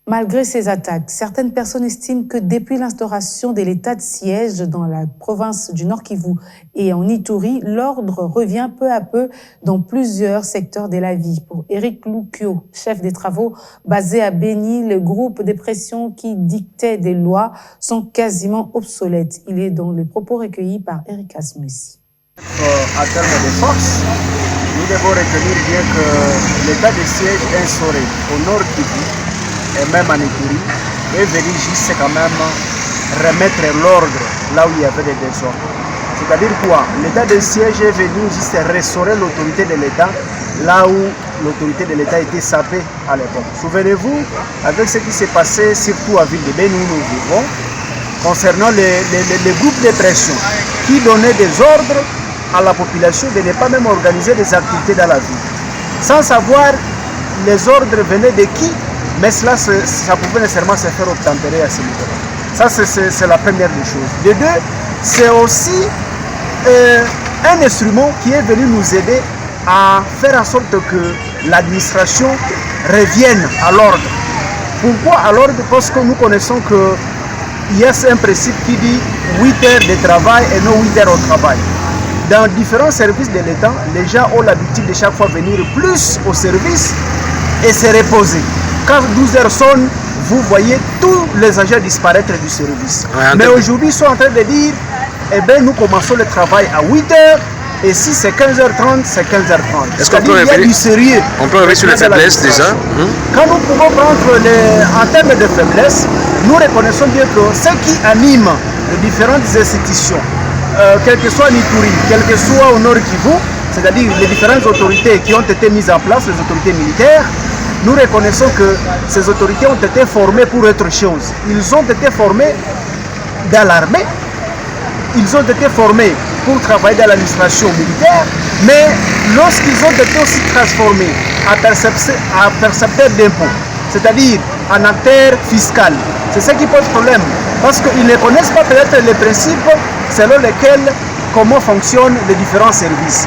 Malgré ces attaques, certaines personnes estiment que depuis l'instauration de l'état de siège dans la province du Nord Kivu et en Ituri, l'ordre revient peu à peu dans plusieurs secteurs de la vie. Pour Eric Loukio, chef des travaux basé à Beni, le groupe de pression qui dictait des lois sont quasiment obsolètes. Il est dans les propos recueillis par Eric Asmussi. À terme de force, nous devons retenir bien que l'état de siège instauré au Nord Kivu et même en Ituri est venu juste quand même remettre l'ordre là où il y avait des désordres. C'est-à-dire quoi? L'état de siège est venu juste restaurer l'autorité de l'État là où l'autorité de l'État était sapée à l'époque. Souvenez-vous, avec ce qui s'est passé surtout à Ville de Beni où nous vivons, concernant les groupes de pression qui donnaient des ordres à la population de ne pas même organiser des activités dans la ville. Sans savoir les ordres venaient de qui, mais cela, ça pouvait nécessairement se faire obtempérer à ce niveau-là. Ça, c'est la première des choses. De deux, c'est aussi un instrument qui est venu nous aider à faire en sorte que l'administration revienne à l'ordre. Pourquoi à l'ordre? Parce que nous connaissons qu'il y a un principe qui dit 8 heures de travail et non 8 heures au travail. Dans différents services de l'État, les gens ont l'habitude de chaque fois venir plus au service et se reposer. Quand 12 heures sonnent, vous voyez tous les agents disparaître du service. Ouais, mais aujourd'hui, ils sont en train de dire, eh bien, nous commençons le travail à 8 heures et si c'est 15h30, c'est 15h30. Est-ce qu'on peut revenir du sérieux? On peut revenir sur les faiblesses déjà. Quand nous pouvons prendre en termes de faiblesse, nous reconnaissons bien que ce qui anime les différentes institutions, quel que soit en Ituri, quel que soit au Nord Kivu, c'est-à-dire les différentes autorités qui ont été mises en place, les autorités militaires, nous reconnaissons que ces autorités ont été formées pour autre chose. Ils ont été formés dans l'armée, ils ont été formés pour travailler dans l'administration militaire, mais lorsqu'ils ont été aussi transformés en percepteurs d'impôts, c'est-à-dire en acteurs fiscaux, c'est ce qui pose problème, parce qu'ils ne connaissent pas peut-être les principes selon lesquels comment fonctionnent les différents services.